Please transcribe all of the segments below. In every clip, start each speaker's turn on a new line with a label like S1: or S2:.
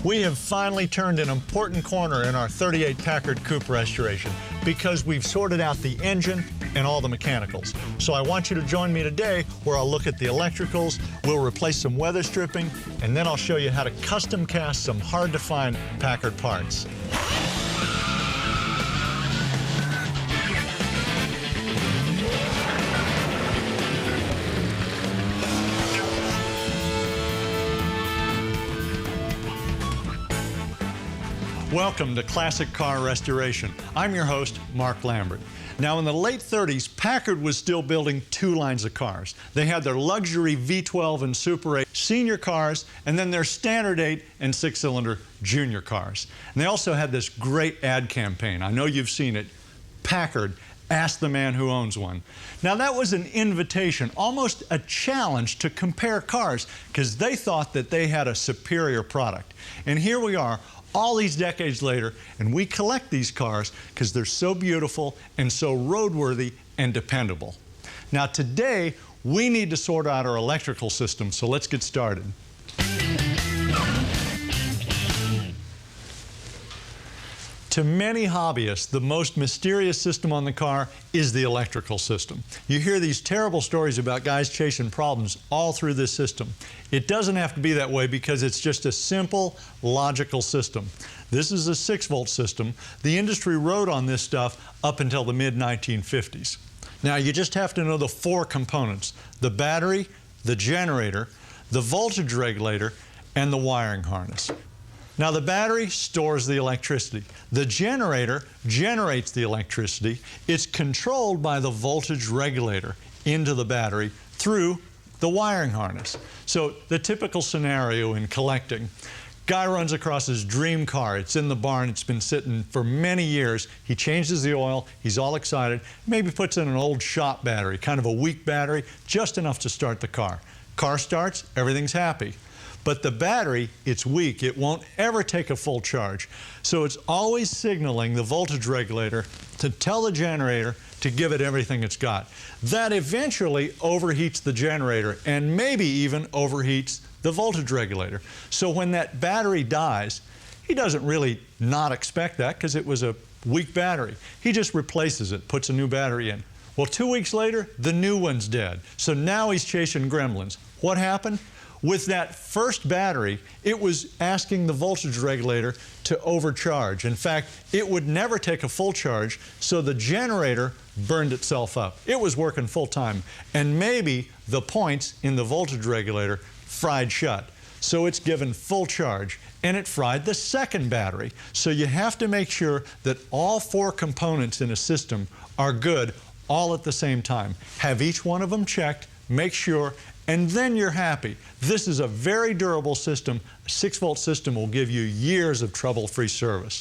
S1: We have finally turned an important corner in our 38 Packard Coupe restoration because we've sorted out the engine and all the mechanicals. So I want you to join me today where I'll look at the electricals, we'll replace some weather stripping, and then I'll show you how to custom cast some hard-to-find Packard parts. Welcome to Classic Car Restoration. I'm your host, Mark Lambert. Now, in the late 30s, Packard was still building two lines of cars. They had their luxury V12 and Super 8 senior cars, and then their standard 8 and 6-cylinder junior cars. And they also had this great ad campaign. I know you've seen it. Packard, ask the man who owns one. Now, that was an invitation, almost a challenge to compare cars, because they thought that they had a superior product. And here we are, all these decades later, and we collect these cars because they're so beautiful and so roadworthy and dependable. Now today, we need to sort out our electrical system, so let's get started. To many hobbyists, the most mysterious system on the car is the electrical system. You hear these terrible stories about guys chasing problems all through this system. It doesn't have to be that way because it's just a simple, logical system. This is a 6-volt system. The industry rode on this stuff up until the mid-1950s. Now, you just have to know the 4 components: the battery, the generator, the voltage regulator, and the wiring harness. Now, the battery stores the electricity. The generator generates the electricity. It's controlled by the voltage regulator into the battery through the wiring harness. So the typical scenario in collecting: guy runs across his dream car. It's in the barn. It's been sitting for many years. He changes the oil. He's all excited. Maybe puts in an old shop battery, kind of a weak battery, just enough to start the car. Car starts, everything's happy. But the battery, it's weak. It won't ever take a full charge. So it's always signaling the voltage regulator to tell the generator to give it everything it's got. That eventually overheats the generator and maybe even overheats the voltage regulator. So when that battery dies, he doesn't really not expect that because it was a weak battery. He just replaces it, puts a new battery in. Well, 2 weeks later, the new one's dead. So now he's chasing gremlins. What happened? With that first battery, it was asking the voltage regulator to overcharge. In fact, it would never take a full charge, so the generator burned itself up. It was working full time, and maybe the points in the voltage regulator fried shut. So it's given full charge, and it fried the second battery. So you have to make sure that all 4 components in a system are good all at the same time. Have each one of them checked, make sure, and then you're happy. This is a very durable system. A 6-volt system will give you years of trouble-free service.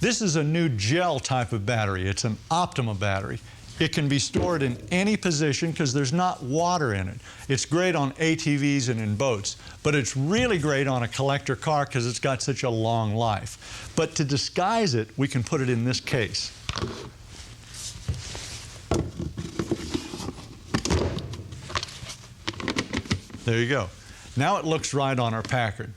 S1: This is a new gel type of battery. It's an Optima battery. It can be stored in any position because there's not water in it. It's great on ATVs and in boats, but it's really great on a collector car because it's got such a long life. But to disguise it, we can put it in this case. There you go. Now it looks right on our Packard.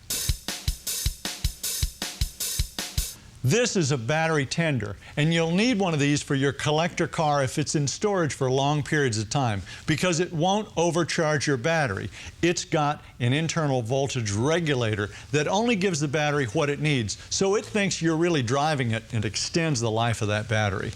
S1: This is a battery tender, and you'll need one of these for your collector car if it's in storage for long periods of time, because it won't overcharge your battery. It's got an internal voltage regulator that only gives the battery what it needs, so it thinks you're really driving it and extends the life of that battery.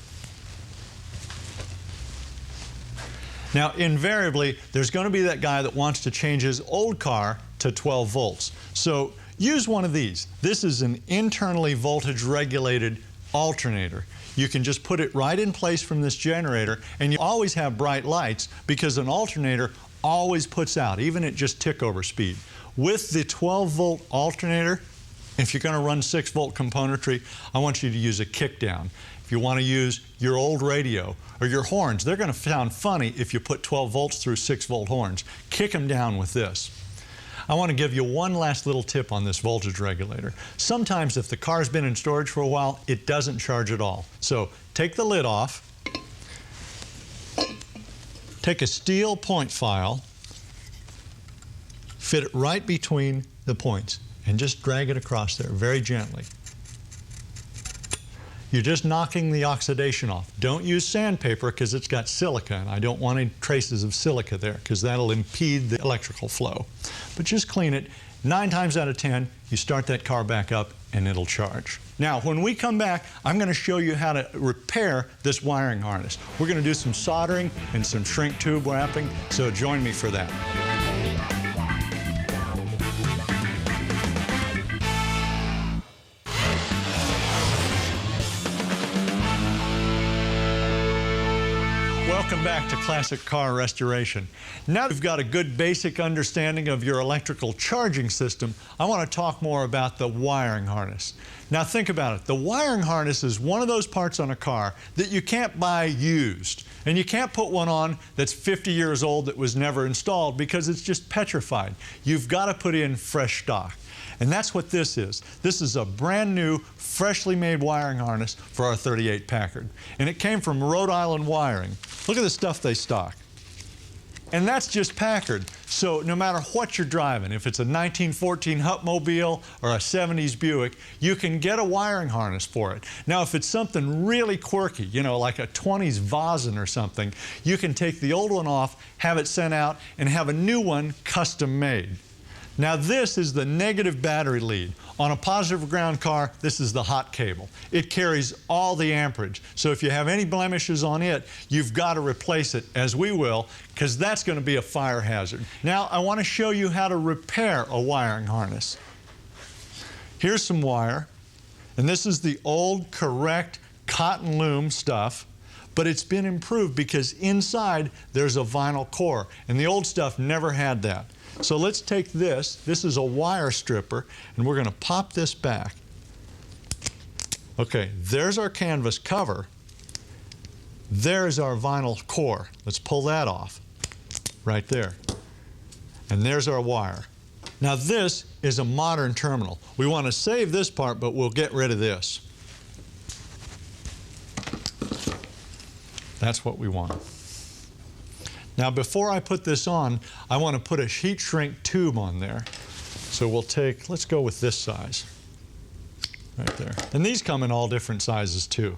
S1: Now, invariably, there's going to be that guy that wants to change his old car to 12 volts. So use one of these. This is an internally voltage regulated alternator. You can just put it right in place from this generator, and you always have bright lights because an alternator always puts out, even at just tick-over speed. With the 12-volt alternator, if you're going to run 6-volt componentry, I want you to use a kick-down. If you want to use your old radio or your horns, they're going to sound funny if you put 12 volts through 6-volt horns. Kick them down with this. I want to give you one last little tip on this voltage regulator. Sometimes if the car's been in storage for a while, it doesn't charge at all. So take the lid off, take a steel point file, fit it right between the points and just drag it across there very gently. You're just knocking the oxidation off. Don't use sandpaper because it's got silica, and I don't want any traces of silica there because that'll impede the electrical flow. But just clean it. 9 times out of 10, you start that car back up and it'll charge. Now, when we come back, I'm going to show you how to repair this wiring harness. We're going to do some soldering and some shrink tube wrapping, so join me for that. Welcome back to Classic Car Restoration. Now you've got a good basic understanding of your electrical charging system, I want to talk more about the wiring harness. Now think about it. The wiring harness is one of those parts on a car that you can't buy used. And you can't put one on that's 50 years old that was never installed because it's just petrified. You've got to put in fresh stock. And that's what this is. This is a brand new, freshly made wiring harness for our 38 Packard. And it came from Rhode Island Wiring. Look at the stuff they stock. And that's just Packard. So no matter what you're driving, if it's a 1914 Hupmobile or a 70s Buick, you can get a wiring harness for it. Now, if it's something really quirky, you know, like a 20s Vazen or something, you can take the old one off, have it sent out, and have a new one custom made. Now this is the negative battery lead. On a positive ground car, this is the hot cable. It carries all the amperage. So if you have any blemishes on it, you've got to replace it, as we will, because that's going to be a fire hazard. Now I want to show you how to repair a wiring harness. Here's some wire, and this is the old correct cotton loom stuff, but it's been improved because inside there's a vinyl core, and the old stuff never had that. So let's take this. This is a wire stripper, and we're going to pop this back. Okay, there's our canvas cover. There's our vinyl core. Let's pull that off right there. And there's our wire. Now this is a modern terminal. We want to save this part, but we'll get rid of this. That's what we want. Now before I put this on, I want to put a heat shrink tube on there. So we'll take, let's go with this size, right there. And these come in all different sizes too.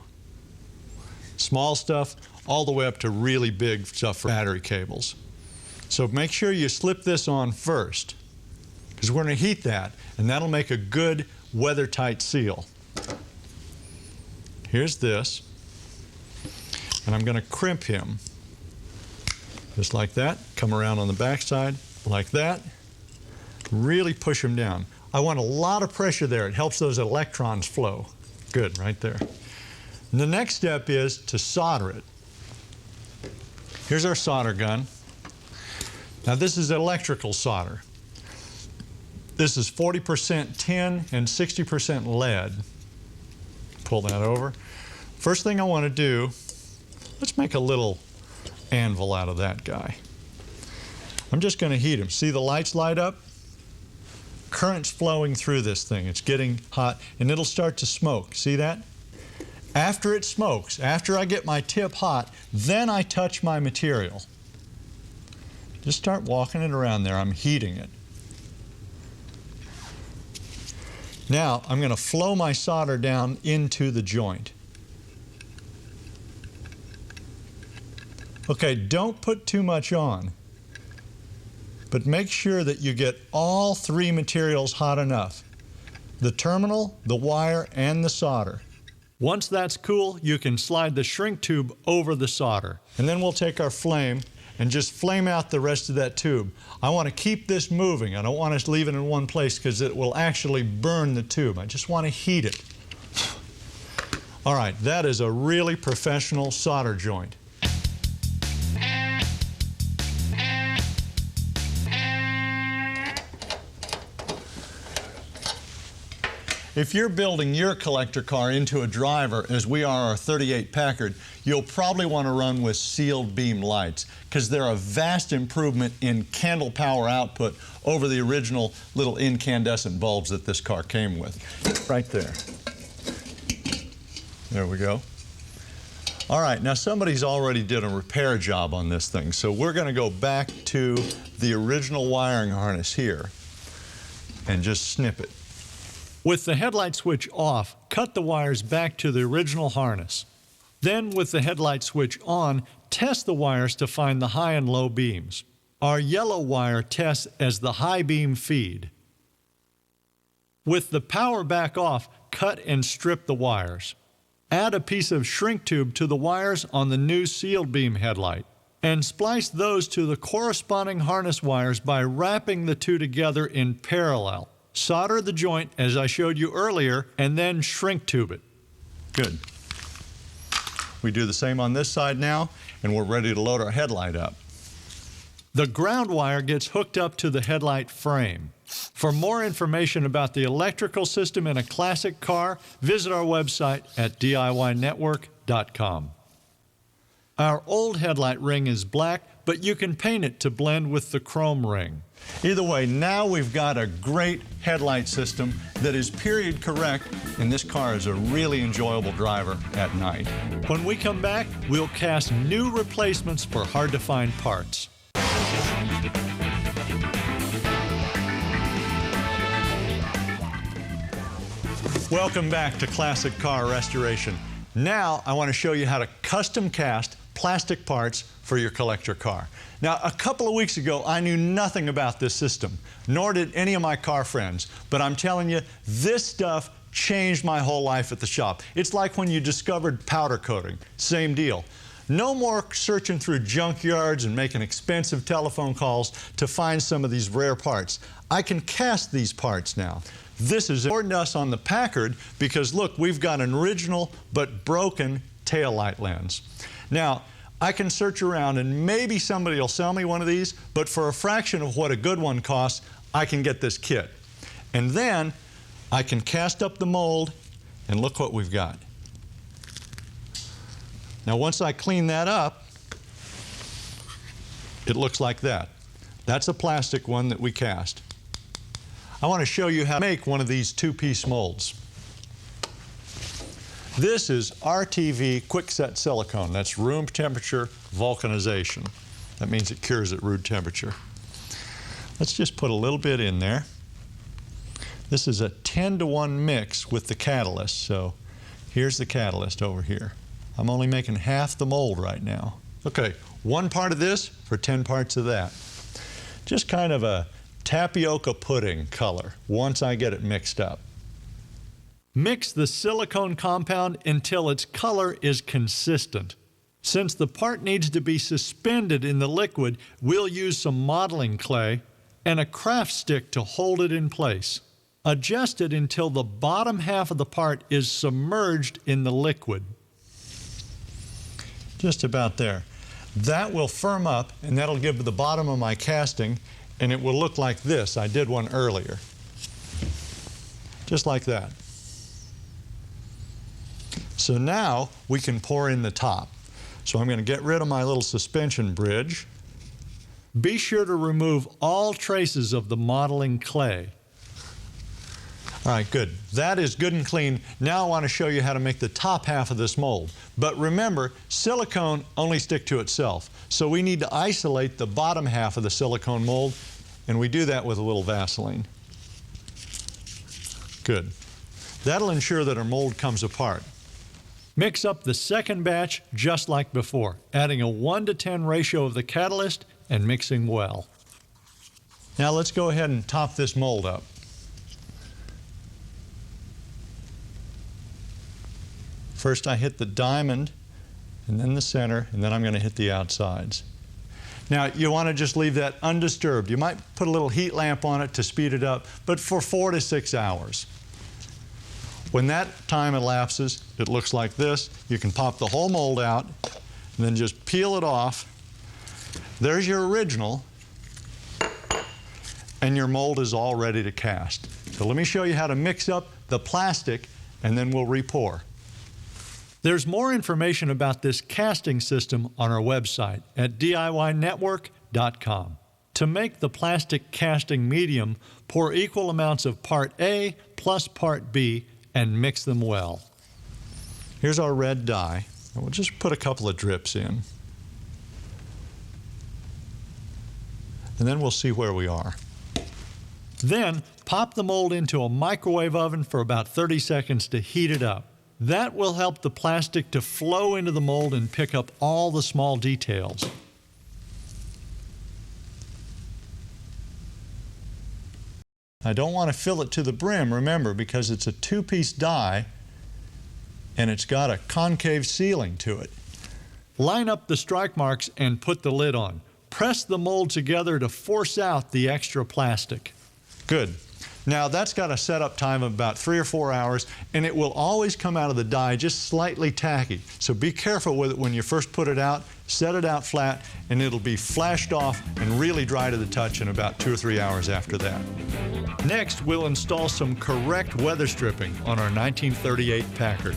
S1: Small stuff, all the way up to really big stuff for battery cables. So make sure you slip this on first, because we're going to heat that, and that'll make a good weather-tight seal. Here's this, and I'm going to crimp him. Just like that, come around on the backside, like that. Really push them down. I want a lot of pressure there. It helps those electrons flow. Good, right there. And the next step is to solder it. Here's our solder gun. Now this is electrical solder. This is 40% tin and 60% lead. Pull that over. First thing I want to do, let's make a little anvil out of that guy. I'm just going to heat him. See the lights light up? Current's flowing through this thing. It's getting hot, and it'll start to smoke. See that? After it smokes, after I get my tip hot, then I touch my material. Just start walking it around there. I'm heating it. Now I'm going to flow my solder down into the joint. Okay, don't put too much on, but make sure that you get all 3 materials hot enough: the terminal, the wire, and the solder. Once that's cool, you can slide the shrink tube over the solder. And then we'll take our flame and just flame out the rest of that tube. I want to keep this moving. I don't want us to leave it in one place because it will actually burn the tube. I just want to heat it. All right, that is a really professional solder joint. If you're building your collector car into a driver, as we are our 38 Packard, you'll probably want to run with sealed beam lights, because they're a vast improvement in candle power output over the original little incandescent bulbs that this car came with. Right there. There we go. All right, now somebody's already did a repair job on this thing, so we're going to go back to the original wiring harness here. and just snip it. With the headlight switch off, cut the wires back to the original harness. Then, with the headlight switch on, test the wires to find the high and low beams. Our yellow wire tests as the high beam feed. With the power back off, cut and strip the wires. Add a piece of shrink tube to the wires on the new sealed beam headlight, and splice those to the corresponding harness wires by wrapping the two together in parallel. Solder the joint as I showed you earlier, and then shrink tube it. Good. We do the same on this side now, and we're ready to load our headlight up. The ground wire gets hooked up to the headlight frame. For more information about the electrical system in a classic car, visit our website at DIYnetwork.com. Our old headlight ring is black, but you can paint it to blend with the chrome ring. Either way, now we've got a great headlight system that is period correct, and this car is a really enjoyable driver at night. When we come back, we'll cast new replacements for hard-to-find parts. Welcome back to Classic Car Restoration. Now I want to show you how to custom cast plastic parts for your collector car. Now, a couple of weeks ago, I knew nothing about this system, nor did any of my car friends, but I'm telling you, this stuff changed my whole life at the shop. It's like when you discovered powder coating. Same deal. No more searching through junkyards and making expensive telephone calls to find some of these rare parts. I can cast these parts now. This is important to us on the Packard because, look, we've got an original but broken taillight lens. Now, I can search around and maybe somebody will sell me one of these, but for a fraction of what a good one costs, I can get this kit. And then I can cast up the mold, and look what we've got. Now, once I clean that up, it looks like that. That's a plastic one that we cast. I want to show you how to make one of these two-piece molds. This is RTV Quickset Silicone. That's room temperature vulcanization. That means it cures at room temperature. Let's just put a little bit in there. This is a 10-to-1 mix with the catalyst. So here's the catalyst over here. I'm only making half the mold right now. Okay, 1 part of this for 10 parts of that. Just kind of a tapioca pudding color once I get it mixed up. Mix the silicone compound until its color is consistent. Since the part needs to be suspended in the liquid, we'll use some modeling clay and a craft stick to hold it in place. Adjust it until the bottom half of the part is submerged in the liquid. Just about there. That will firm up, and that'll give the bottom of my casting, and it will look like this. I did one earlier. Just like that. So now we can pour in the top. So I'm going to get rid of my little suspension bridge. Be sure to remove all traces of the modeling clay. All right, good. That is good and clean. Now I want to show you how to make the top half of this mold. But remember, silicone only sticks to itself. So we need to isolate the bottom half of the silicone mold, and we do that with a little Vaseline. Good. That'll ensure that our mold comes apart. Mix up the second batch just like before, adding a 1:10 ratio of the catalyst and mixing well. Now let's go ahead and top this mold up. First I hit the diamond, and then the center, and then I'm going to hit the outsides. Now you want to just leave that undisturbed. You might put a little heat lamp on it to speed it up, but for 4 to 6 hours. When that time elapses, it looks like this. You can pop the whole mold out and then just peel it off. There's your original, and your mold is all ready to cast. So let me show you how to mix up the plastic, and then we'll re-pour. There's more information about this casting system on our website at DIYnetwork.com. To make the plastic casting medium, pour equal amounts of Part A plus Part B and mix them well. Here's our red dye. And we'll just put a couple of drips in. And then we'll see where we are. Then Pop the mold into a microwave oven for about 30 seconds to heat it up. That will help the plastic to flow into the mold and pick up all the small details. I don't want to fill it to the brim, remember, because it's a two-piece die and it's got a concave ceiling to it. Line up the strike marks and put the lid on. Press the mold together to force out the extra plastic. Good. Now that's got a setup time of about 3 or 4 hours, and it will always come out of the die just slightly tacky. So be careful with it when you first put it out. Set it out flat, and it'll be flashed off and really dry to the touch in about 2 or 3 hours after that. Next, we'll install some correct weather stripping on our 1938 Packard.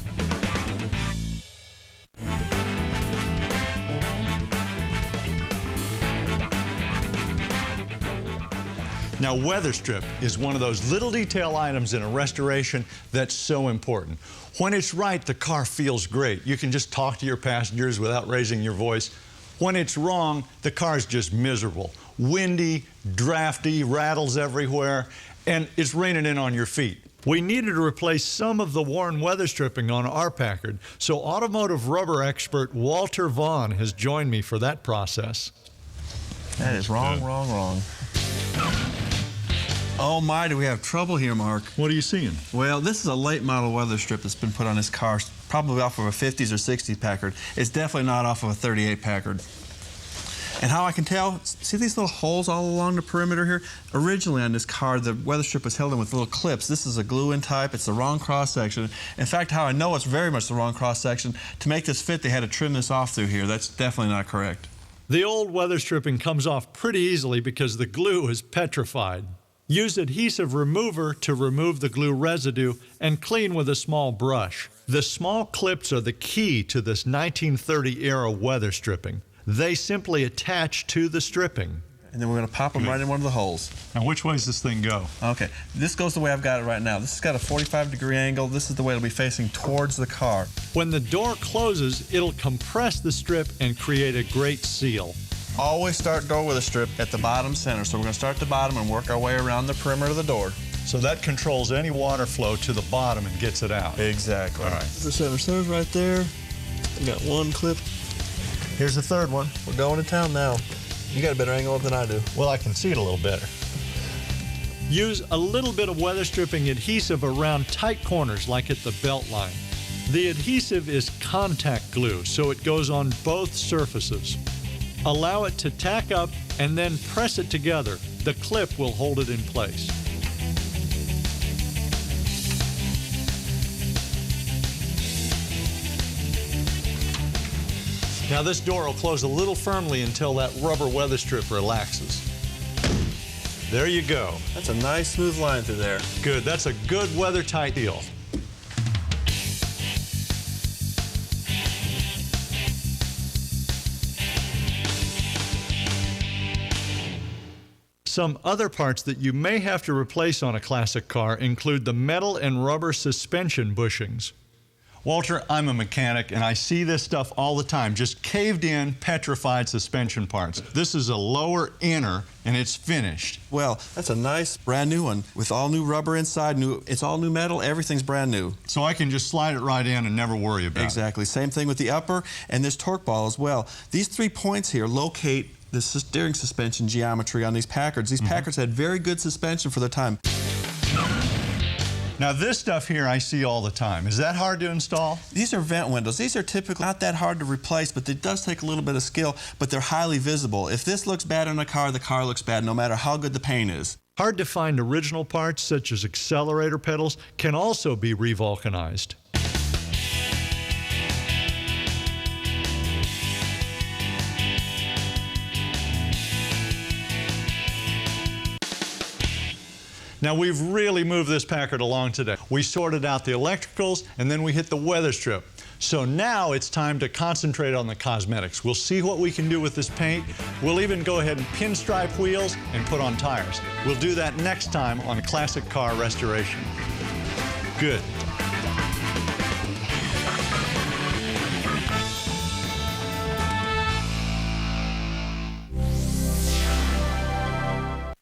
S1: Now, weather strip is one of those little detail items in a restoration that's so important. When it's right, the car feels great. You can just talk to your passengers without raising your voice. When it's wrong, the car's just miserable. Windy, drafty, rattles everywhere, and it's raining in on your feet. We needed to replace some of the worn weather stripping on our Packard, so automotive rubber expert Walter Vaughn has joined me for that process.
S2: That is wrong, wrong. Oh my, do we have trouble here, Mark.
S1: What are you seeing?
S2: Well, this is a late model weather strip that's been put on this car, probably off of a 50s or 60s Packard. It's definitely not off of a 38 Packard. And how I can tell, see these little holes all along the perimeter here? Originally on this car, the weather strip was held in with little clips. This is a glue-in type. It's the wrong cross-section. In fact, how I know it's very much the wrong cross-section, to make this fit, they had to trim this off through here. That's definitely not correct.
S1: The old weather stripping comes off pretty easily because the glue is petrified. Use adhesive remover to remove the glue residue and clean with a small brush. The small clips are the key to this 1930-era weather stripping. They simply attach to the stripping.
S2: And then we're going to pop them right in one of the holes.
S1: Now, which way does this thing go?
S2: Okay, this goes the way I've got it right now. This has got a 45-degree angle. This is the way it'll be facing towards the car.
S1: When the door closes, it'll compress the strip and create a great seal.
S2: Always start door with a strip at the bottom center. So we're going to start at the bottom and work our way around the perimeter of the door.
S1: So that controls any water flow to the bottom and gets it out.
S2: Exactly.
S1: All right.
S2: The center's right there. We got one clip. Here's the third one. We're going to town now. You got a better angle than I do.
S1: Well, I can see it a little better. Use a little bit of weather stripping adhesive around tight corners like at the belt line. The adhesive is contact glue, so it goes on both surfaces. Allow it to tack up and then press it together. The clip will hold it in place. Now this door will close a little firmly until that rubber weather strip relaxes. There you go.
S2: That's a nice smooth line through there.
S1: Good, that's a good weather-tight deal. Some other parts that you may have to replace on a classic car include the metal and rubber suspension bushings. Walter, I'm a mechanic and I see this stuff all the time, just caved in, petrified suspension parts. This is a lower inner and it's finished.
S2: Well, that's a nice brand new one with all new rubber inside. It's all new metal, everything's brand new.
S1: So I can just slide it right in and never worry about it.
S2: Exactly, same thing with the upper and this torque ball as well. These 3 points here locate the steering suspension geometry on these Packards. These Packards had very good suspension for their time.
S1: Now this stuff here I see all the time. Is that hard to install?
S2: These are vent windows. These are typically not that hard to replace, but it does take a little bit of skill, but they're highly visible. If this looks bad on a car, the car looks bad no matter how good the paint is.
S1: Hard to find original parts such as accelerator pedals can also be revulcanized. Now we've really moved this Packard along today. We sorted out the electricals and then we hit the weather strip. So now it's time to concentrate on the cosmetics. We'll see what we can do with this paint. We'll even go ahead and pinstripe wheels and put on tires. We'll do that next time on Classic Car Restoration. Good.